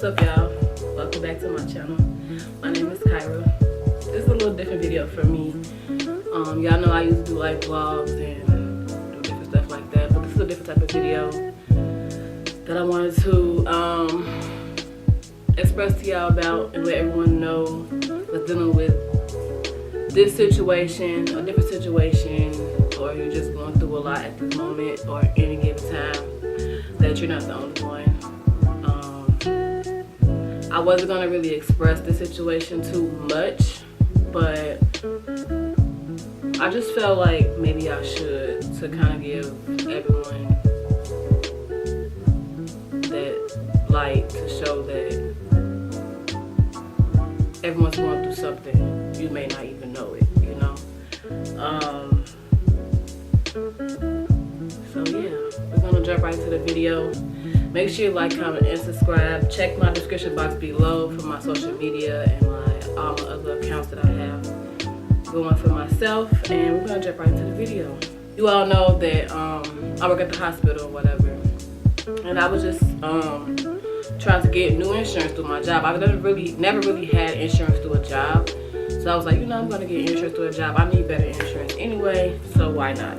up, y'all? Welcome back to my channel. My name is Kyra. This is a little different video for me. Y'all know I used to do like vlogs and do different stuff like that, but this is a different type of video that I wanted to express to y'all about and let everyone know that's dealing with this situation, a different situation, or you're just going through a lot at this moment or any given time, that you're not the only one. I wasn't gonna really express the situation too much, but I just felt like maybe I should, to kind of give everyone that light, to show that everyone's going through something. You may not even know it, you know? So yeah, we're gonna jump right into the video. Make sure you like, comment, and subscribe. Check my description box below for my social media and all my other accounts that I have going for myself. And we're gonna jump right into the video. You all know that I work at the hospital or whatever, and I was just trying to get new insurance through my job. I've never really had insurance through a job, so I was like, you know, I'm gonna get insurance through a job. I need better insurance anyway, so why not?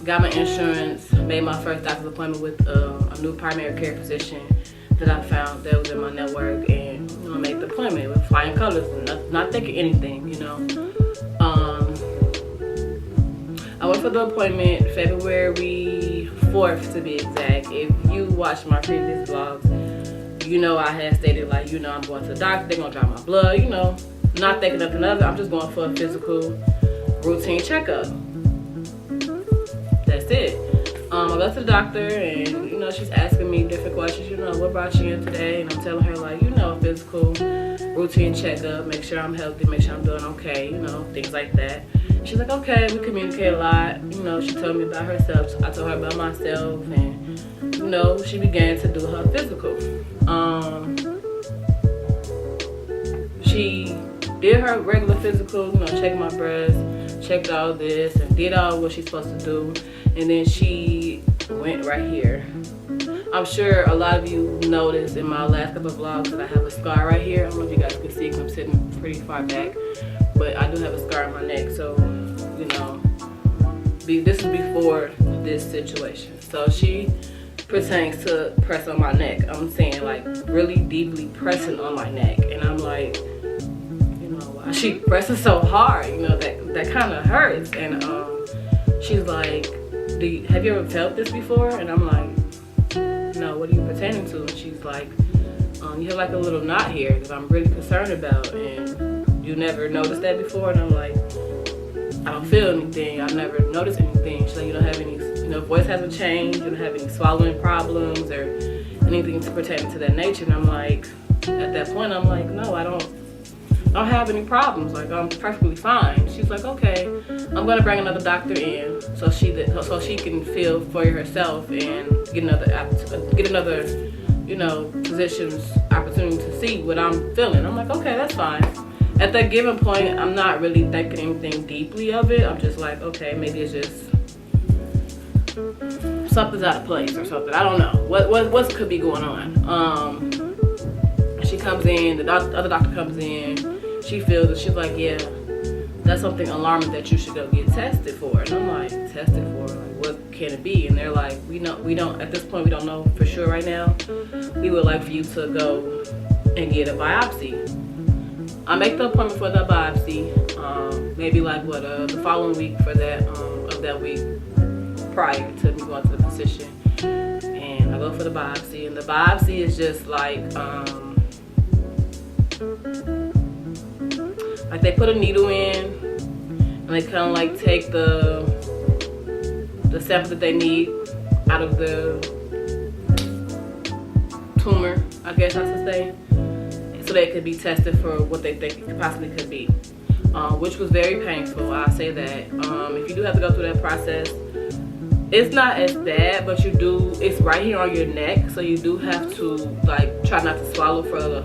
Got my insurance, made my first doctor's appointment with a new primary care physician that I found that was in my network, and you know, I made the appointment with flying colors, not thinking anything, you know. I went for the appointment February 4th to be exact. If you watched my previous vlogs, you know I had stated, like, you know, I'm going to the doctor, they're gonna draw my blood, you know, not thinking nothing other. I'm just going for a physical routine checkup. That's it. I go to the doctor, and you know, she's asking me different questions. You know, what brought you in today? And I'm telling her, like, you know, physical routine checkup, make sure I'm healthy, make sure I'm doing okay, you know, things like that. She's like, okay, we communicate a lot. You know, she told me about herself. So I told her about myself, and you know, she began to do her physical. She did her regular physical, you know, checked my breasts, checked all this, and did all what she's supposed to do. And then she went right here. I'm sure a lot of you noticed in my last couple of vlogs that I have a scar right here. I don't know if you guys can see because I'm sitting pretty far back, but I do have a scar on my neck. So, you know, this is before this situation. So she pertains to press on my neck. I'm saying, like, really deeply pressing on my neck. And I'm like, you know, why she presses so hard? You know, that kind of hurts. And she's like, have you ever felt this before? And I'm like, no, what are you pertaining to? And she's like, you have like a little knot here that I'm really concerned about, and you never noticed that before? And I'm like, I don't feel anything. I've never noticed anything. She's like, you don't have any, you know, voice hasn't changed, you don't have any swallowing problems or anything pertaining to that nature. And I'm like, at that point, I'm like, no, I don't have any problems. Like, I'm perfectly fine. She's like, okay, I'm gonna bring another doctor in so she can feel for herself and get another, you know, physician's opportunity to see what I'm feeling. I'm like, okay, that's fine. At that given point, I'm not really thinking anything deeply of it. I'm just like, okay, maybe it's just something's out of place or something. I don't know what could be going on. She comes in, the other doctor comes in. She feels it. She's like, yeah, that's something alarming that you should go get tested for. And I'm like, tested for? Like, what can it be? And they're like, we don't, at this point, we don't know for sure right now. We would like for you to go and get a biopsy. I make the appointment for the biopsy, maybe like the following week for that, of that week prior to me going to the physician. And I go for the biopsy, and the biopsy is just like they put a needle in, and they kind of like take the sample that they need out of the tumor, I guess I should say, so they could be tested for what they think it possibly could be, which was very painful. I'll say that. If you do have to go through that process, it's not as bad, but it's right here on your neck, so you do have to like try not to swallow for the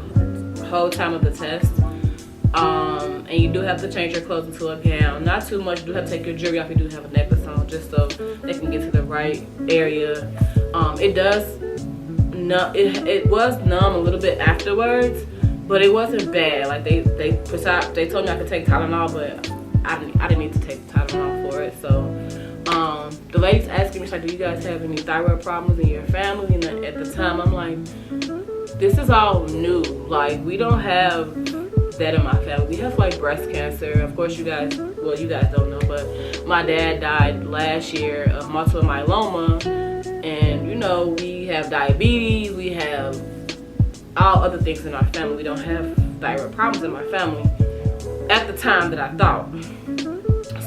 whole time of the test. And you do have to change your clothes into a gown. Not too much. You do have to take your jewelry off. You do have a necklace on, just so they can get to the right area. It does numb. It was numb a little bit afterwards, but it wasn't bad. Like they told me I could take Tylenol, but I didn't need to take Tylenol for it. So the lady's asking me, she's like, do you guys have any thyroid problems in your family? And at the time, I'm like, this is all new. Like, we don't have that in my family. We have like breast cancer. Of course, you guys don't know, but my dad died last year of multiple myeloma, and you know, we have diabetes, we have all other things in our family. We don't have thyroid problems in my family at the time that I thought.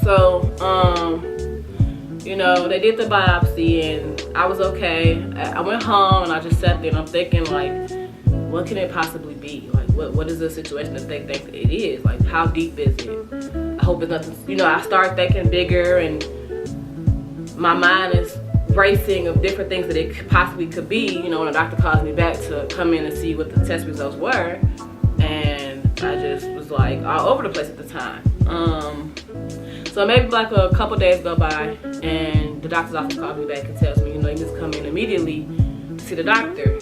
So you know, they did the biopsy and I was okay. I went home and I just sat there and I'm thinking, like, what can it possibly be? Like, what is the situation that they think it is? Like, how deep is it? I hope it's nothing. You know, I start thinking bigger and my mind is racing of different things that it possibly could be. You know, when the doctor calls me back to come in and see what the test results were, and I just was like all over the place at the time. So maybe like a couple days go by and the doctor's office calls me back and tells me, you know, you just come in immediately to see the doctor.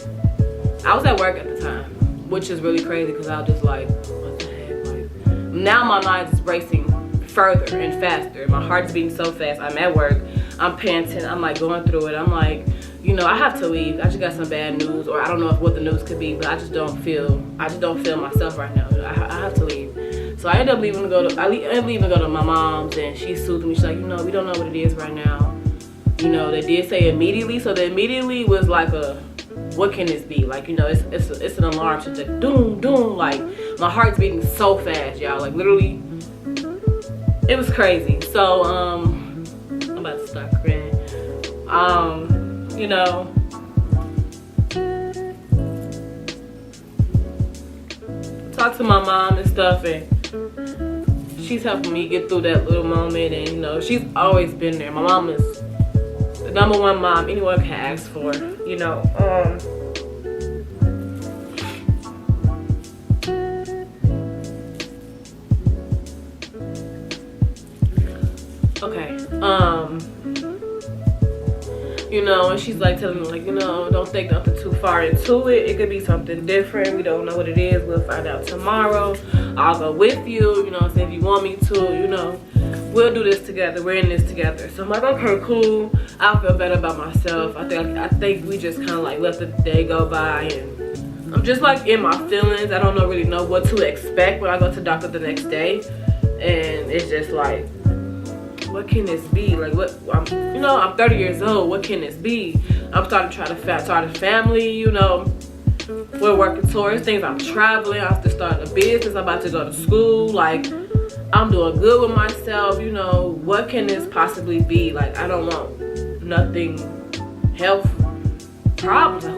I was at work at the time, which is really crazy because I was just like, what the heck? Like, now my mind is racing further and faster. My heart's beating so fast. I'm at work, I'm panting, I'm like going through it. I'm like, you know, I have to leave. I just got some bad news, or I don't know what the news could be, but I just don't feel myself right now. I have to leave. So I ended up leaving to go to my mom's, and she soothed me. She's like, you know, we don't know what it is right now. You know, they did say immediately, so the immediately was like a, what can this be? Like, you know, it's an alarm. She's like, doom, doom. Like, my heart's beating so fast, y'all. Like, literally, it was crazy. So, I'm about to start crying. You know, talk to my mom and stuff, and she's helping me get through that little moment. And you know, she's always been there. My mom is the #1 mom anyone can ask for, you know. Okay, you know, and she's like telling me, like, you know, don't think nothing too far into it. It could be something different. We don't know what it is. We'll find out tomorrow. I'll go with you, you know, so if you want me to, you know, we'll do this together. We're in this together. So I'm like, okay, cool. I'll feel better about myself. I think we just kind of like let the day go by, and I'm just like in my feelings. I don't really know what to expect when I go to the doctor the next day, and it's just like, what can this be? Like, you know, I'm 30 years old. What can this be? I'm starting to try to start a family, you know. We're working towards things. I'm traveling. I have to start a business. I'm about to go to school. Like, I'm doing good with myself, you know. What can this possibly be? Like, I don't want nothing, health problems. Like,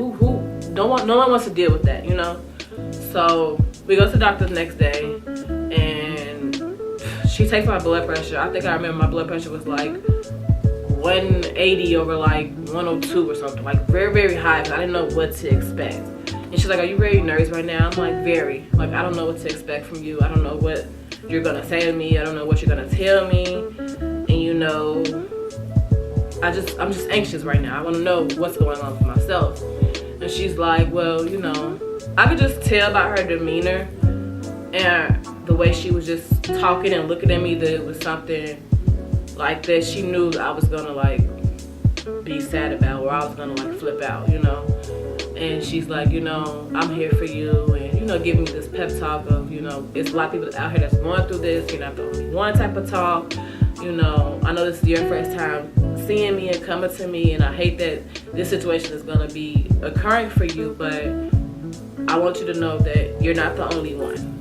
no one wants to deal with that, you know. So we go to the doctor the next day, and she takes my blood pressure. I think I remember my blood pressure was like 180 over like 102 or something, like very, very high. I didn't know what to expect. And she's like, are you very nervous right now? I'm like, very. Like, I don't know what to expect from you. I don't know what you're gonna say to me. I don't know what you're gonna tell me. And you know, I'm just anxious right now. I wanna know what's going on with myself. And she's like, well, you know, I could just tell by her demeanor and the way she was just talking and looking at me that it was something like that she knew I was gonna like be sad about, or I was gonna like flip out, you know. And she's like, you know, I'm here for you, and you know, giving me this pep talk of, you know, it's a lot of people out here that's going through this. You're not the only one type of talk. You know, I know this is your first time seeing me and coming to me, and I hate that this situation is gonna be occurring for you, but I want you to know that you're not the only one.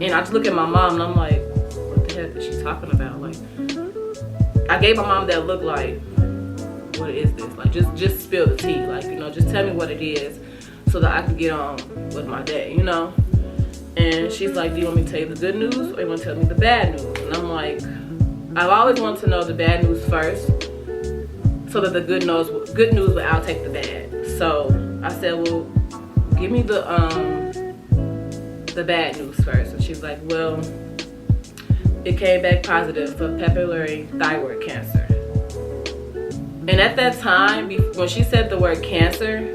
And I just look at my mom and I'm like, what the heck is she talking about? Like, I gave my mom that look like, what is this? Like, just spill the tea. Like, you know, just tell me what it is so that I can get on with my day, you know? And she's like, do you want me to tell you the good news, or you want to tell me the bad news? And I'm like, I've always wanted to know the bad news first so that the good news will outtake the bad. So I said, well, give me the bad news first. And she's like, well, it came back positive for papillary thyroid cancer. And at that time, when she said the word cancer,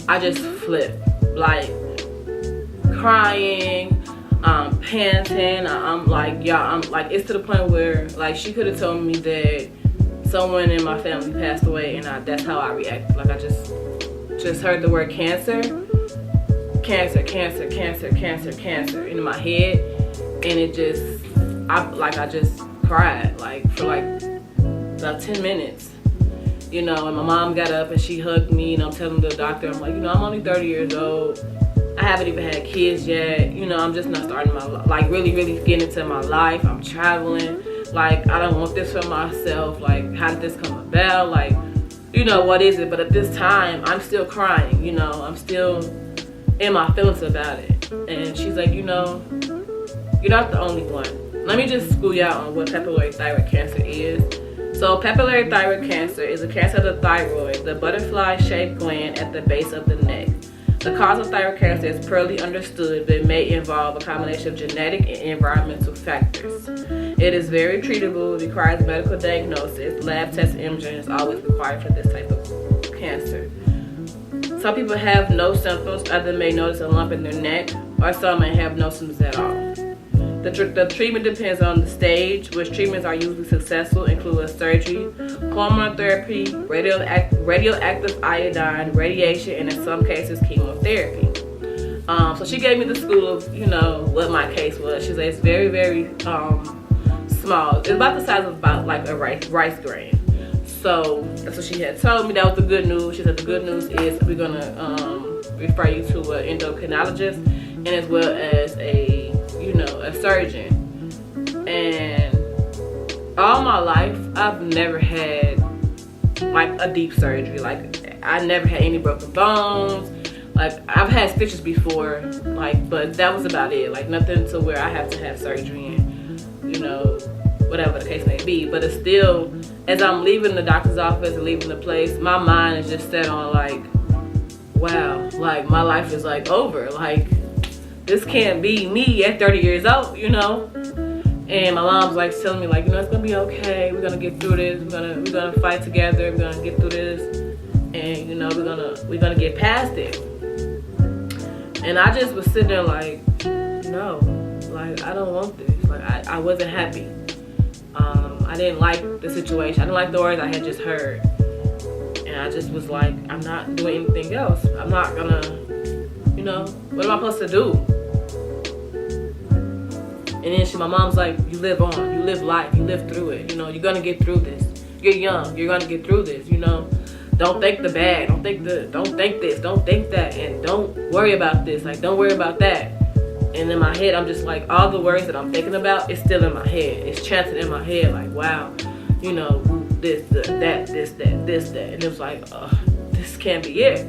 I just flipped, like crying, panting. I'm like, y'all, I'm like, it's to the point where like she could have told me that someone in my family passed away, and that's how I reacted. Like I just heard the word cancer in my head, and it just, I just cried like for like about 10 minutes, you know. And my mom got up and she hugged me, and I'm telling the doctor, I'm like, you know, I'm only 30 years old. I haven't even had kids yet. You know, I'm just not starting my life, like really getting into my life. I'm traveling. Like, I don't want this for myself. Like, how did this come about? Like, you know, what is it? But at this time, I'm still crying, you know. I'm still in my feelings about it. And she's like, you know, you're not the only one. Let me just school you out on what papillary thyroid cancer is. So papillary thyroid cancer is a cancer of the thyroid, the butterfly-shaped gland at the base of the neck. The cause of thyroid cancer is poorly understood, but may involve a combination of genetic and environmental factors. It is very treatable, requires medical diagnosis, lab test imaging is always required for this type of cancer. Some people have no symptoms, others may notice a lump in their neck, or some may have no symptoms at all. The treatment depends on the stage, which treatments are usually successful, include surgery, hormone therapy, radioactive iodine, radiation, and in some cases, chemotherapy. So she gave me the school of, you know, what my case was. She said it's very, very small. It's about the size of about like a rice grain. So that's what she had told me. That was the good news. She said the good news is we're gonna refer you to an endocrinologist, and as well as a surgeon. And all my life I've never had like a deep surgery. Like I never had any broken bones. Like I've had stitches before, like, but that was about it. Like nothing to where I have to have surgery and, you know, whatever the case may be. But it's still, as I'm leaving the doctor's office and leaving the place, my mind is just set on like, wow, like my life is like over. Like this can't be me at 30 years old, you know. And my mom's like telling me like, you know, it's gonna be okay. We're gonna get through this. We're gonna fight together. We're gonna get through this, and you know, we're gonna get past it. And I just was sitting there like, no, like I don't want this. Like I wasn't happy. I didn't like the situation. I didn't like the words I had just heard, and I just was like, I'm not doing anything else. I'm not gonna, you know, what am I supposed to do? And then my mom's like, you live on, you live life, you live through it. You know, you're gonna get through this. You're young, you're gonna get through this. You know, don't think the bad, don't think this, don't think that, and don't worry about this. Like, don't worry about that. And in my head, I'm just like, all the worries that I'm thinking about is still in my head. It's chanting in my head, like, wow, you know, this, that, and it was like, this can't be it.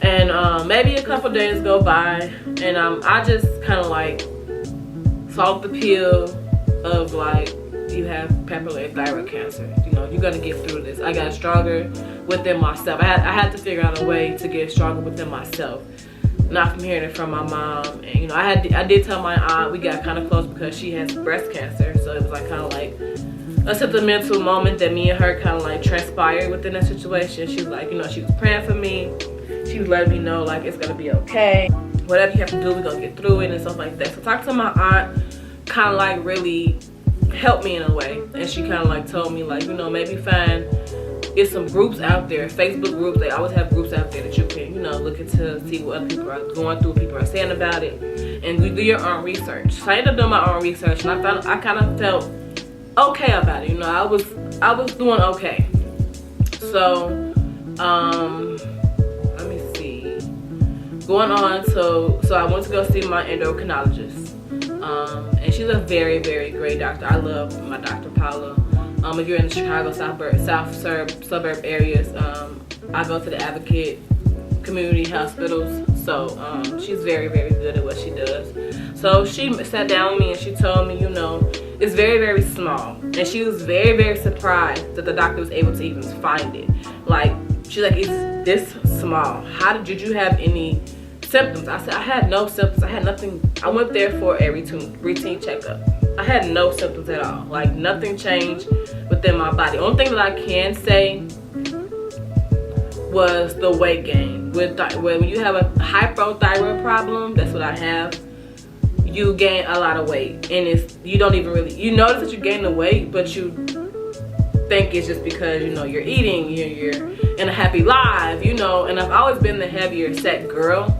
And maybe a couple days go by, and I just kind of like swallowed the pill of like, you have papillary thyroid cancer. You know, you're gonna get through this. I got stronger within myself. I had to figure out a way to get stronger within myself, not from hearing it from my mom. And you know, I did tell my aunt. We got kind of close because she has breast cancer, so it was like kind of like a sentimental moment that me and her kind of like transpired within that situation. She was like, you know, she was praying for me. She was letting me know like it's gonna be okay. Whatever you have to do, we're gonna get through it and stuff like that. So talking to my aunt kind of like really helped me in a way, and she kind of like told me like, you know, maybe find some groups out there, Facebook groups. They always have groups out there that you can, you know, look into, see what other people are going through, people are saying about it, and you do your own research. So I ended up doing my own research, and I kind of felt okay about it. You know, I was doing okay. So let me see. Going on, so I went to go see my endocrinologist. And she's a very, very great doctor. I love my Dr. Paula. If you're in the Chicago suburb areas, I go to the Advocate Community Hospitals. So she's very, very good at what she does. So she sat down with me and she told me, you know, it's very, very small. And she was very, very surprised that the doctor was able to even find it. Like, she's like, it's this small. Did you have any symptoms? I said, I had no symptoms. I had nothing. I went there for a routine checkup. I had no symptoms at all. Like, nothing changed within my body. Only thing that I can say was the weight gain. When you have a hypothyroid problem, that's what I have, you gain a lot of weight. And you don't even really, you notice that you gain the weight, but you think it's just because, you know, you're eating, you're in a happy life, you know. And I've always been the heavier set girl.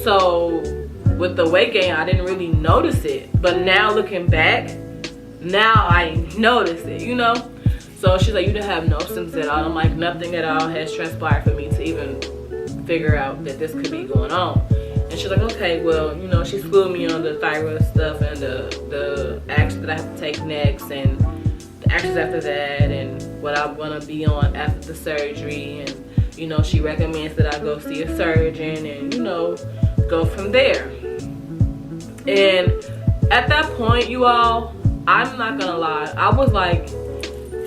So with the weight gain, I didn't really notice it. But now looking back, now I notice it, you know. So she's like, you didn't have no symptoms at all. I'm like, nothing at all has transpired for me to even figure out that this could be going on. And she's like, okay, well, you know, she flew me on the thyroid stuff and the action that I have to take next and the actions after that and what I'm gonna be on after the surgery. And, you know, she recommends that I go see a surgeon and, you know, go from there. And at that point, you all, I'm not gonna lie, I was like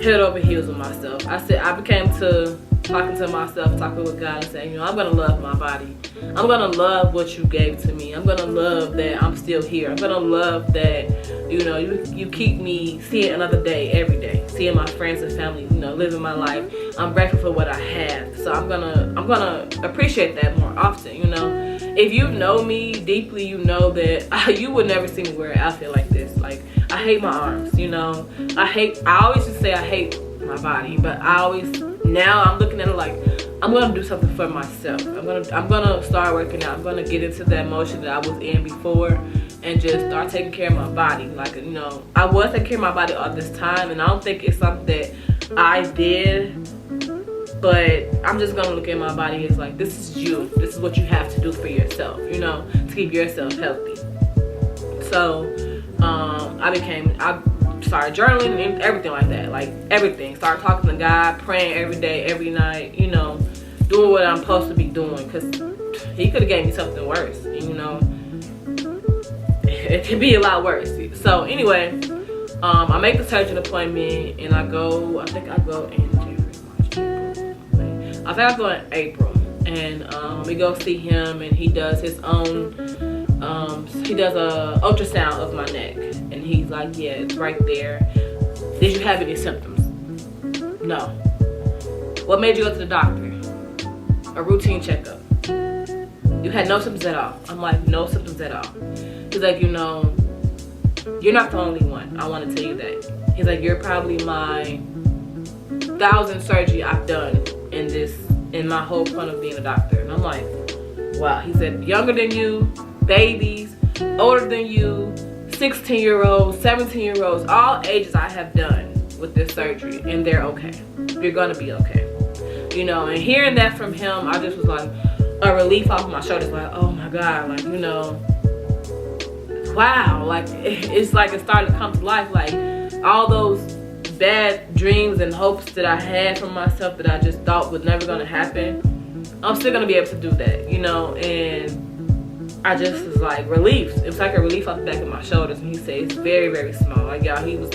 head over heels with myself. I became to talking to myself, talking with God and saying, you know, I'm gonna love my body. I'm gonna love what you gave to me. I'm gonna love that I'm still here. I'm gonna love that, you know, you keep me seeing another day every day, seeing my friends and family, you know, living my life. I'm grateful for what I have. So I'm gonna appreciate that more often, you know. If you know me deeply, you know that you would never see me wear an outfit like this. Like, I hate my arms, you know. I always just say I hate my body, but now I'm looking at it like, I'm gonna do something for myself. I'm gonna start working out. I'm gonna get into that motion that I was in before and just start taking care of my body. Like, you know, I was taking care of my body all this time, and I don't think it's something that I did, but I'm just gonna look at my body as like, this is you. This is what you have to do for yourself, you know, to keep yourself healthy. So I started journaling and everything like that, like everything. Started talking to God, praying every day, every night, you know, doing what I'm supposed to be doing, because he could have gave me something worse, you know. It could be a lot worse. So anyway, I make the surgeon appointment and I go, I think I go in January, March, April. I think I go in April, and we go see him, and he does his own, he does a ultrasound of my neck, and he's like, yeah, it's right there. Did you have any symptoms? No. What made you go to the doctor? A routine checkup. You had no symptoms at all. I'm like, no symptoms at all. He's like, you know, you're not the only one. I want to tell you that. He's like, you're probably my 1,000th surgery I've done in my whole point of being a doctor. And I'm like, wow. He said, younger than you, babies, older than you, 16-year-olds, 17-year-olds, all ages I have done with this surgery, and they're okay. You're gonna be okay. You know, and hearing that from him, I just was like, a relief off my shoulders, like, oh my God, like, you know, wow, like, it's like it started to come to life. Like, all those bad dreams and hopes that I had for myself that I just thought was never gonna happen, I'm still gonna be able to do that, you know. And I just was like relieved. It was like a relief off the back of my shoulders. And he said it's very, very small. Like, y'all, he's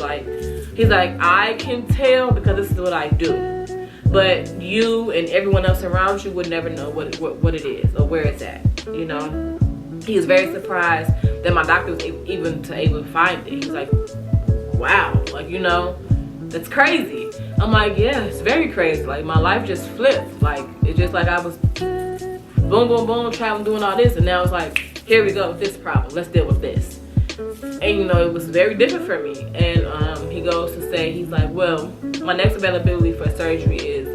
like, I can tell because this is what I do. But you and everyone else around you would never know what it is or where it's at, you know. He was very surprised that my doctor was able to find it. He's like, wow, like, you know, that's crazy. I'm like, yeah, it's very crazy. Like, my life just flipped. Like, it's just like I was boom, boom, boom, traveling, doing all this, and now it's like, here we go with this problem. Let's deal with this. And, you know, it was very different for me. And he goes to say, he's like, well, my next availability for surgery is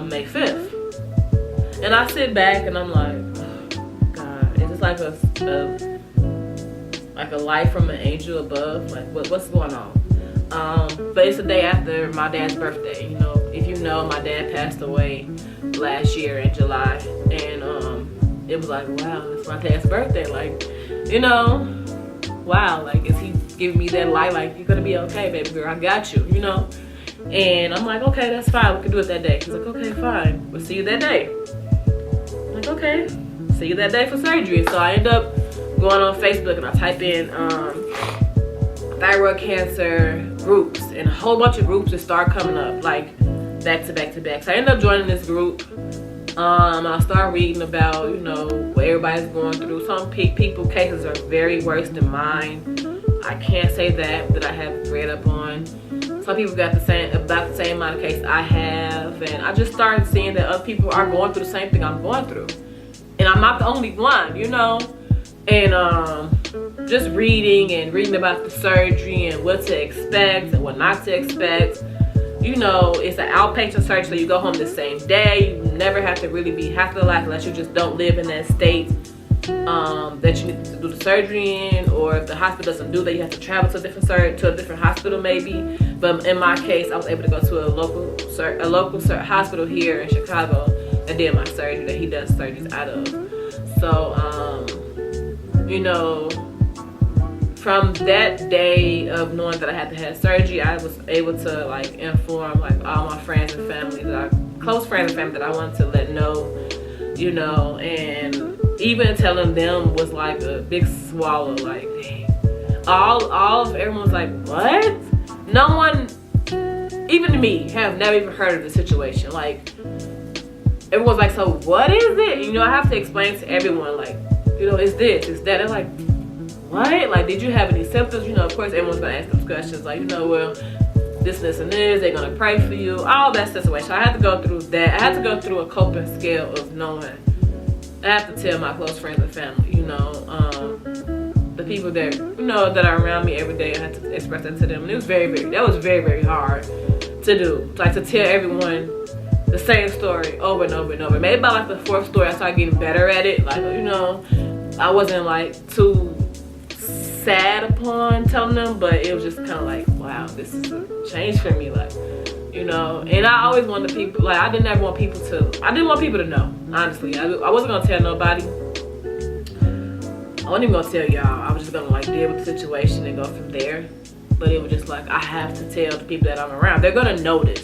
May 5th. And I sit back and I'm like, oh, God, is this like a light from an angel above? Like, what's going on? But it's the day after my dad's birthday. You know, if you know, my dad passed away last year in July, and it was like, wow, it's my dad's birthday. Like, you know, wow, like, is he giving me that light? Like, you're gonna be okay, baby girl, I got you, you know. And I'm like, okay, that's fine, we can do it that day. He's like, okay, fine, we'll see you that day. I'm like, okay, see you that day for surgery. So I end up going on Facebook and I type in thyroid cancer groups, and a whole bunch of groups just start coming up, like, back to back to back. So I ended up joining this group. I started reading about, you know, what everybody's going through. Some people cases are very worse than mine. I can't say that I have read up on. Some some people got about the same amount of cases I have, and I just started seeing that other people are going through the same thing I'm going through, and I'm not the only one, you know. And just reading about the surgery and what to expect and what not to expect. You know, it's an outpatient surgery, so you go home the same day. You never have to really be hospitalized unless you just don't live in that state that you need to do the surgery in, or if the hospital doesn't do that, you have to travel to a different hospital maybe. But in my case, I was able to go to a local hospital here in Chicago that did my surgery, that he does surgeries out of. So, you know, from that day of knowing that I had to have surgery, I was able to like inform like all my friends and family, close friends and family, that I wanted to let know, you know. And even telling them was like a big swallow. Like, dang. Everyone was like, what? No one, even me, have never even heard of the situation. Like, everyone's like, so what is it? You know, I have to explain to everyone, like, you know, it's this, it's that. They're like, what? Like, did you have any symptoms? You know, of course, everyone's gonna ask those questions, like, you know, well, this, and this, they're gonna pray for you, all that situation. I had to go through that. I had to go through a coping scale of knowing. I have to tell my close friends and family, you know, the people that, you know, that are around me every day. I had to express that to them, and it was very, very hard to do. Like, to tell everyone the same story over and over and over. Maybe by like the fourth story, I started getting better at it. Like, you know, I wasn't like too sad upon telling them, but it was just kind of like, wow, this is a change for me, like, you know. And I always wanted people, like, I didn't want people to know, honestly. I wasn't gonna tell nobody. I wasn't even gonna tell y'all. I was just gonna like deal with the situation and go from there. But it was just like, I have to tell the people that I'm around. They're gonna notice.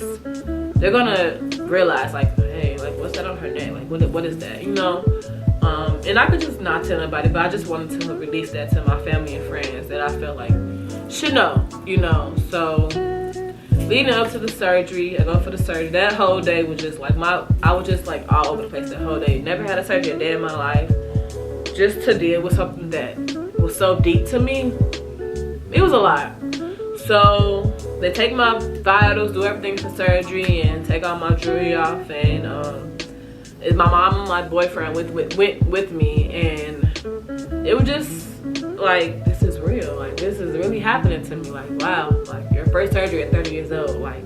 They're gonna realize, like, hey, like, what's that on her neck? Like, what is that, you know? And I could just not tell nobody, but I just wanted to release that to my family and friends that I felt like should know, you know. So leading up to the surgery, I go for the surgery. That whole day was just like I was just like all over the place that whole day. Never had a surgery a day in my life. Just to deal with something that was so deep to me, it was a lot. So they take my vitals, do everything for surgery, and take all my jewelry off, and my mom and my boyfriend went with me, and it was just like, this is real, like, this is really happening to me. Like, wow, like, your first surgery at 30 years old, like,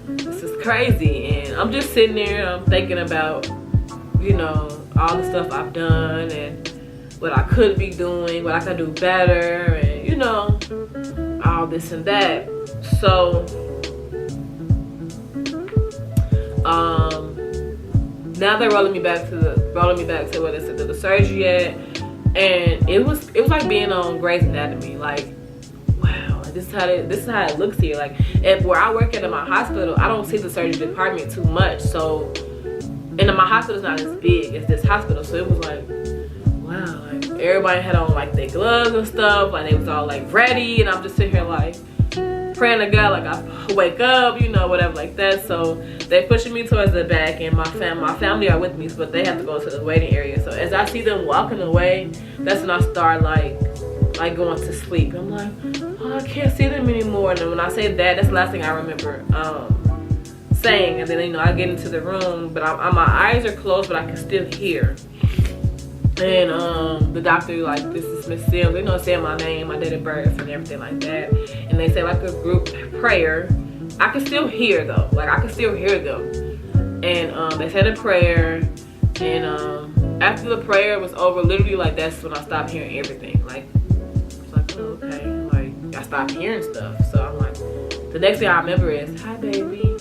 this is crazy. And I'm just sitting there, I'm thinking about, you know, all the stuff I've done and what I could be doing, what I could do better, and, you know, all this and that. So now they're rolling me back to where they said to the surgery at, and it was like being on Grey's Anatomy. Like, wow, this is how it looks here. Like, and where I work at in my hospital, I don't see the surgery department too much. So, and my hospital's not as big as this hospital, so it was like, wow, like, everybody had on like their gloves and stuff, like they was all like ready, and I'm just sitting here like praying to God, like, I wake up, you know, whatever like that. So they pushing me towards the back, and my family are with me, but they have to go to the waiting area. So as I see them walking away, that's when I start like going to sleep. I'm like, oh, I can't see them anymore. And then when I say that, that's the last thing I remember saying. And then, you know, I get into the room, but my eyes are closed, but I can still hear. And the doctor, like, this is Miss Sims, you know, saying my name, my date of birth, and everything like that. And they say like a group prayer. I can still hear though, like, I can still hear them. And they said a prayer, and after the prayer was over, literally, like, that's when I stopped hearing everything. Like, it's like, oh, okay, like, I stopped hearing stuff. So I'm like, the next thing I remember is, hi baby.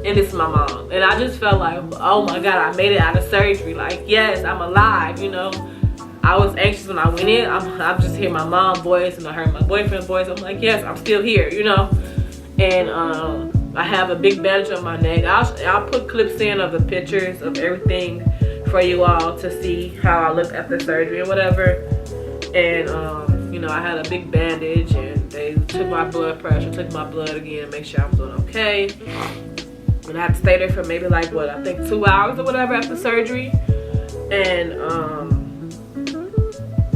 And this is my mom. And I just felt like, oh my God, I made it out of surgery. Like, yes, I'm alive, you know. I was anxious when I went in. I'm just hearing my mom's voice, and I heard my boyfriend's voice. I'm like, yes, I'm still here, you know. And I have a big bandage on my neck. I'll put clips in of the pictures of everything for you all to see how I looked after surgery and whatever. And you know, I had a big bandage, and they took my blood pressure, took my blood again to make sure I was doing okay. And I had to stay there for maybe like, what, I think 2 hours or whatever after surgery. And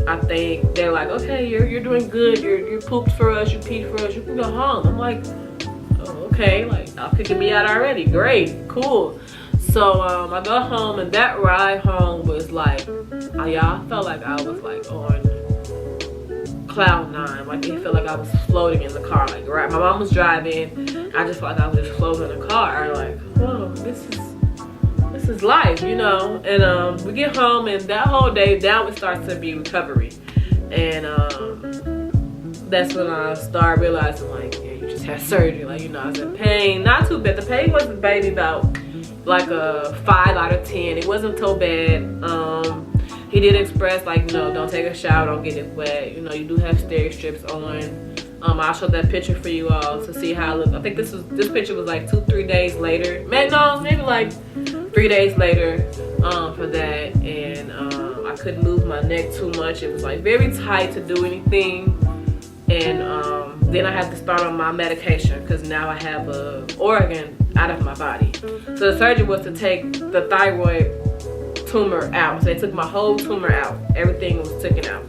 I think they're like, okay, you're doing good. You pooped for us, you peed for us, you can go home. I'm like, oh, okay, like y'all kicking me out already. Great, cool. So I go home, and that ride home was like, y'all, I felt like I was like on cloud 9. Like it felt like I was floating in the car. Like right, my mom was driving. I just felt like I was just floating in the car. Like, whoa, this is life, you know. And we get home, and that whole day now it starts to be recovery. And that's when I started realizing, like, yeah, you just had surgery. Like, you know, I was in pain. Not too bad. The pain wasn't maybe about like a 5 out of 10. It wasn't so bad. He did express, like, you know, don't take a shower, don't get it wet. You know, you do have steri strips on. I'll show that picture for you all to see how it looks. I think this picture was like 2-3 days later. Maybe like 3 days later for that. And I couldn't move my neck too much. It was like very tight to do anything. And then I had to start on my medication because now I have a organ out of my body. So the surgery was to take the thyroid tumor out. So they took my whole tumor out. Everything was taken out.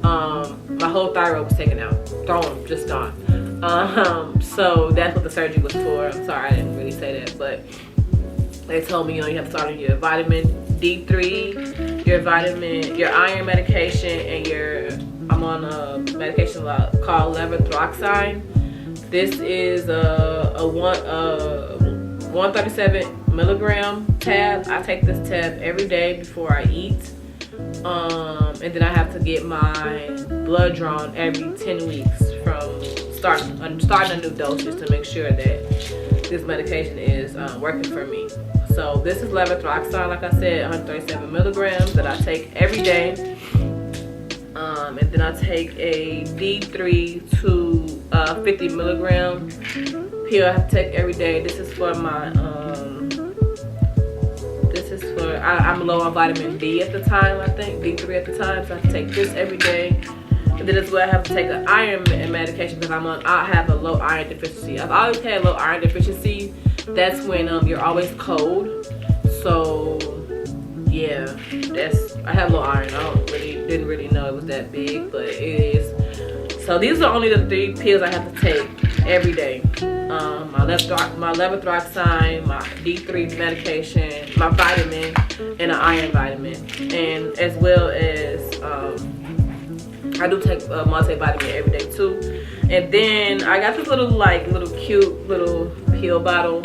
My whole thyroid was taken out. Gone, just gone. So that's what the surgery was for. I'm sorry I didn't really say that, but they told me, you know, you have to start on your vitamin D3, your iron medication, and I'm on a medication called levothyroxine. This is a 137 milligram tab. I take this tab every day before I eat. And then I have to get my blood drawn every 10 weeks from starting a new dose, just to make sure that this medication is working for me. So this is levothyroxine, like I said, 137 milligrams that I take every day. And then I take a D3 to 50 milligram pill I have to take every day. This is for my I'm low on vitamin D at the time, I think, D3 at the time, so I have to take this every day. And then as well, I have to take an iron medication because I have a low iron deficiency. I've always had low iron deficiency. That's when you're always cold. So yeah, I have low iron. Didn't really know it was that big, but it is. So these are only the 3 pills I have to take every day. My levothyroxine, my D3 medication, my vitamin, and an iron vitamin. And as well as I do take a multivitamin every day too. And then I got this little cute little pill bottle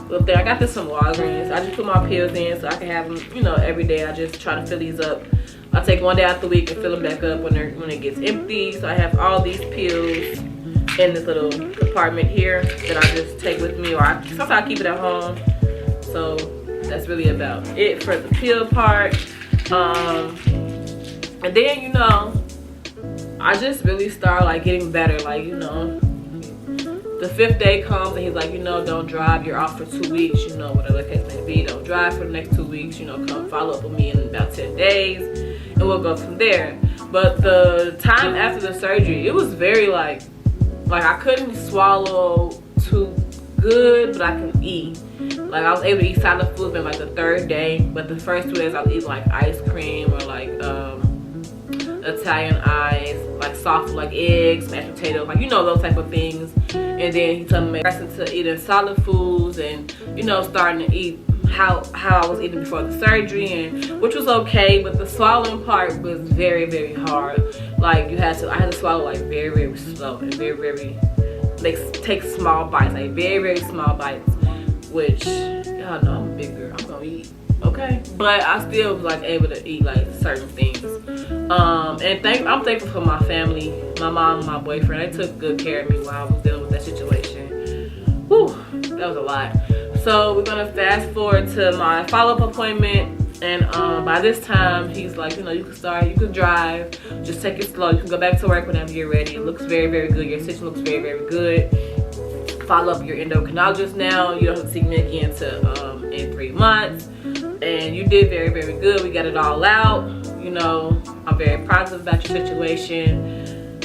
little thing. I got this from Walgreens. I just put my pills in so I can have them, you know, every day. I just try to fill these up. I take one day out the week and fill them back up when it gets empty. So I have all these pills in this little compartment here that I just take with me, or sometimes I keep it at home. So that's really about it for the pill part. And then, you know, I just really start like getting better. Like, you know, the 5th day comes and he's like, you know, don't drive, you're off for 2 weeks, you know, whatever the case may be. Don't drive for the next 2 weeks, you know, come follow up with me in about 10 days and we'll go from there. But the time after the surgery, it was very like I couldn't swallow too good, but I could eat. Like I was able to eat solid foods in like the 3rd day, but the first 2 days I was eating like ice cream or like Italian ice, like soft like eggs, mashed potatoes, like, you know, those type of things. And then he told me to eating solid foods and, you know, starting to eat how I was eating before the surgery, and which was okay, but the swallowing part was very, very hard. Like I had to swallow like very, very slow and very, very, like take small bites, like very, very small bites, which y'all know I'm a big girl, I'm gonna eat, okay? But I still was like able to eat like certain things. And I'm thankful for my family, my mom and my boyfriend. They took good care of me while I was dealing with that situation. Whew, that was a lot. So we're gonna fast forward to my follow-up appointment, and by this time he's like, you know, you can drive, just take it slow, you can go back to work whenever you're ready. It looks very, very good, your situation looks very, very good. Follow up your endocrinologist now, you don't have to see me again until in 3 months. And you did very, very good. We got it all out. You know, I'm very positive about your situation.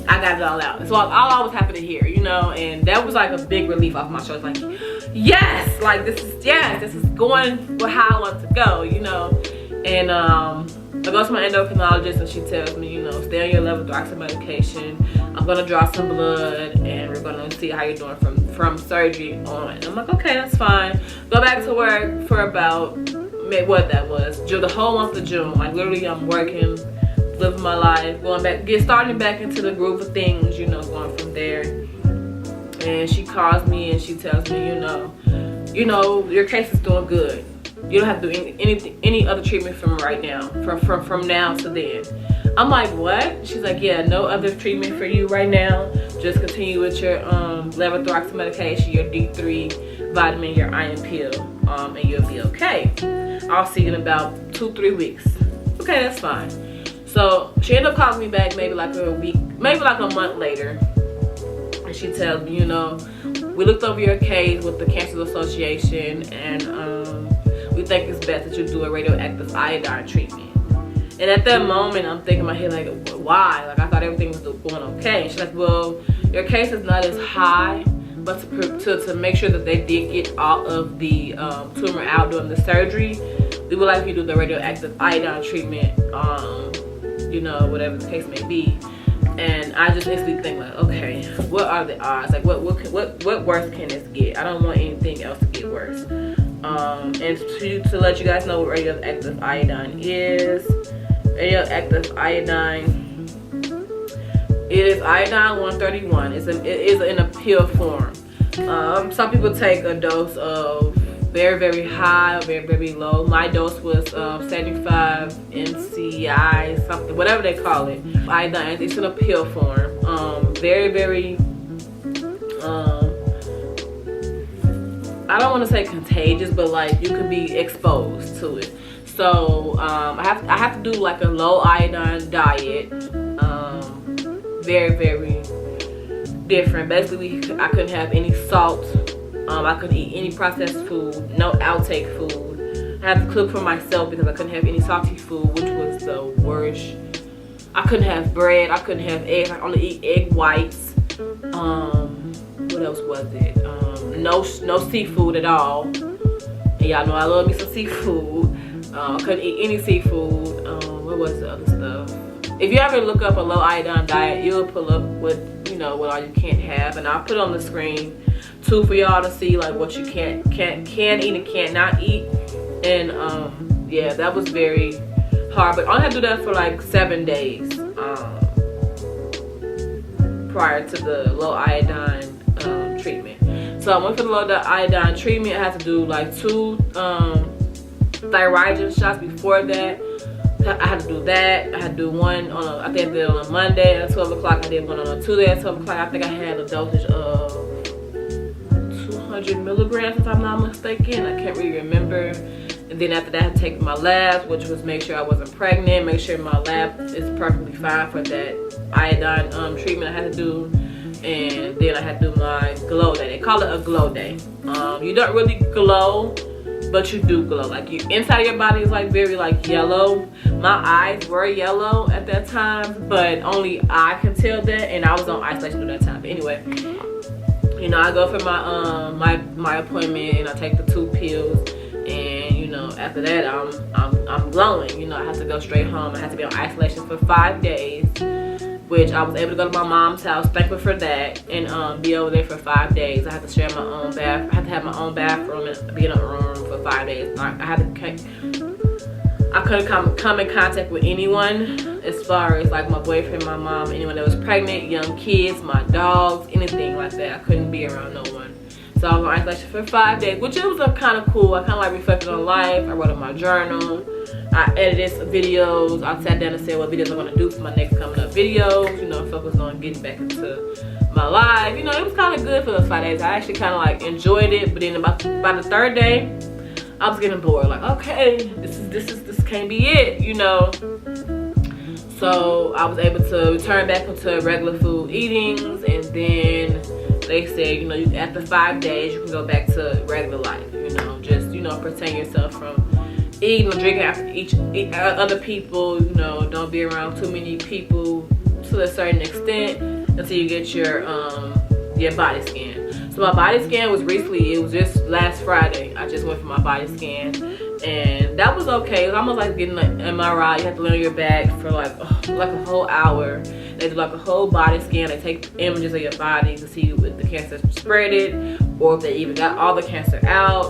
I got it all out. So all was happy to hear, you know, and that was like a big relief off my shoulders. Like, yes, like this is going how I want to go, you know. And I go to my endocrinologist and she tells me, you know, stay on your levothyroxine medication. I'm gonna draw some blood and we're gonna see how you're doing from surgery on. And I'm like, okay, that's fine. Go back to work for about what that was, the whole month of June. Like literally, I'm working, living my life, starting back into the groove of things, you know, going from there. And she calls me and she tells me, you know, your case is doing good. You don't have to do any other treatment from right now, from now to then. I'm like, what? She's like, yeah, no other treatment for you right now. Just continue with your levothyroxine medication, your D3 vitamin, your iron pill, and you'll be okay. I'll see you in about 2-3 weeks. Okay, that's fine. So she ended up calling me back maybe like a week, maybe like a month later. And she tells me, you know, we looked over your case with the Cancer Association and we think it's best that you do a radioactive iodine treatment. And at that moment, I'm thinking in my head, like, why? Like, I thought everything was going okay. And she's like, well, your case is not as high, but to make sure that they did get all of the tumor out during the surgery, we would like you to do the radioactive iodine treatment, you know, whatever the case may be. And I just instantly think, like, okay, what are the odds? Like, what worse can this get? I don't want anything else to get worse. And to let you guys know what radioactive iodine is. Radioactive iodine is iodine 131. It is in a pill form. Some people take a dose of very, very high or very, very low. My dose was 75 NCI, something, whatever they call it. Iodine, it's in a pill form. Very, very, I don't want to say contagious, but like you could be exposed to it. So I have to do like a low iodine diet. Very, very different. Basically, I couldn't have any salt. I couldn't eat any processed food, no outtake food. I had to cook for myself because I couldn't have any salty food, which was the worst. I couldn't have bread. I couldn't have eggs. I only eat egg whites. What else was it? No seafood at all. And y'all know I love me some seafood. I couldn't eat any seafood. What was the other stuff? If you ever look up a low iodine diet, you'll pull up what all you can't have, and I'll put it on the screen too for y'all to see like what you can eat and cannot eat. And yeah, that was very hard, but I only had to do that for like 7 days prior to the low iodine treatment. So I went for the low iodine treatment. I had to do like 2 thyroid shots before that. I had to do that. I had to do one on I think I did it on a Monday at 12 o'clock. I did one on a Tuesday at 12 o'clock. I think I had a dosage of 200 milligrams if I'm not mistaken. I can't really remember. And then after that I had to take my labs, which was make sure I wasn't pregnant, make sure my lab is perfectly fine for that iodine treatment I had to do. And then I had to do my glow day. They call it a glow day. You don't really glow, but you do glow. Like you inside of your body is like very like yellow. My eyes were yellow at that time, but only I can tell that, and I was on isolation at that time. But anyway, you know, I go for my my appointment and I take the 2 pills, and you know, after that I'm glowing. You know, I have to go straight home. I had to be on isolation for 5 days, which I was able to go to my mom's house, thankful for that, and be over there for 5 days. I had to share my own bath. I had to have my own bathroom and be in a room for 5 days. I couldn't come in contact with anyone, as far as like my boyfriend, my mom, anyone that was pregnant, young kids, my dogs, anything like that. I couldn't be around no one. So I was on isolation for 5 days, which it was kind of cool. I kind of like reflected on life. I wrote in my journal. I edited some videos. I sat down and said what videos I'm gonna do for my next coming up videos. You know, focus on getting back into my life. You know, it was kind of good for those 5 days. I actually kind of like enjoyed it. But then by the 3rd day, I was getting bored. Like, okay, this can't be it. You know. So I was able to return back into regular food eatings, and then they said, you know, after 5 days, you can go back to regular life. You know, just protect yourself from eating or drinking after other people. You know, don't be around too many people to a certain extent until you get your body scan. So my body scan was recently, it was just last Friday. I just went for my body scan, and that was okay. It was almost like getting an MRI. You have to lay on your back for like a whole hour. They do like a whole body scan. They take images of your body to see if the cancer spread it or if they even got all the cancer out.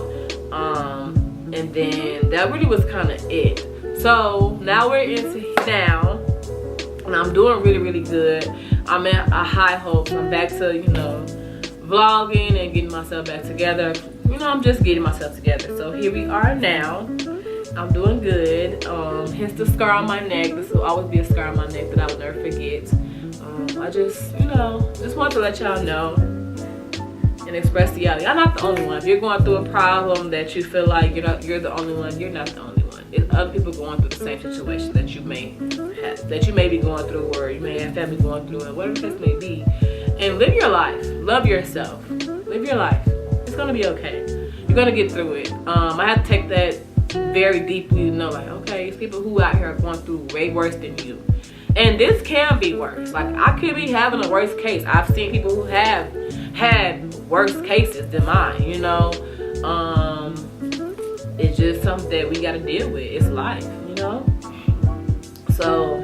And then that really was kind of it. So now we're into now, and I'm doing really, really good. I'm at a high hopes. I'm back to, you know, vlogging and getting myself back together. You know, I'm just getting myself together. So here we are now. I'm doing good. Hence the scar on my neck. This will always be a scar on my neck that I will never forget. I just, you know, just want to let y'all know and express to y'all, y'all not the only one. If you're going through a problem that you feel like you're the only one, you're not the only one. It's other people going through the same situation that you may have, that you may be going through, or you may have family going through it, whatever the case may be. And live your life. Love yourself. Live your life. It's gonna be okay. You're gonna get through it. I had to take that very deeply to know, like, okay, it's people who out here are going through way worse than you. And this can be worse. Like, I could be having a worse case. I've seen people who have had worse cases than mine, you know. It's just something that we gotta deal with. It's life, you know. So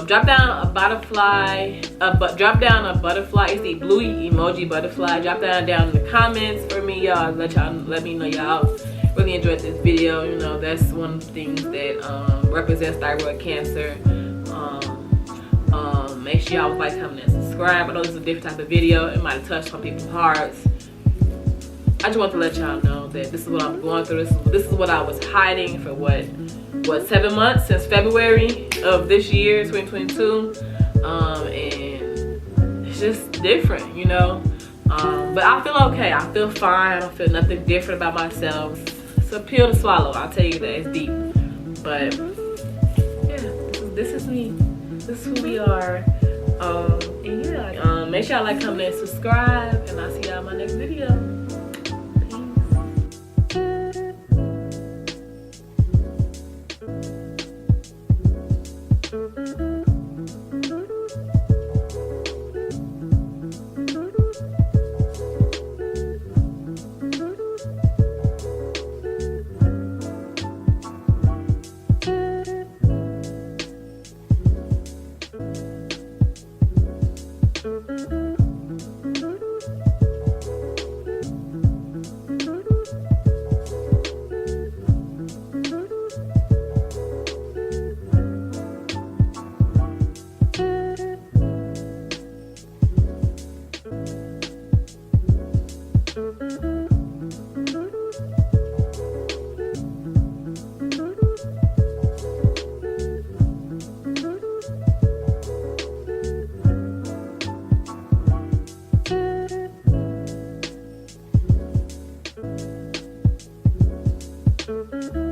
drop down a butterfly. Drop down a butterfly. It's the blue emoji butterfly. Drop down in the comments for me, y'all. Let me know y'all really enjoyed this video. You know, that's one of the things that represents thyroid cancer. Make sure y'all like, comment, and subscribe. I know this is a different type of video. It might have touched some people's hearts. I just want to let y'all know that this is what I'm going through. This is what I was hiding for what 7 months, since February of this year, 2022. And it's just different, you know. But I feel okay. I feel fine. I don't feel nothing different about myself. It's a pill to swallow. I'll tell you that. It's deep. But yeah, this is me. This is who we are. And yeah, make sure y'all like, comment, and subscribe. And I'll see y'all in my next video. Peace.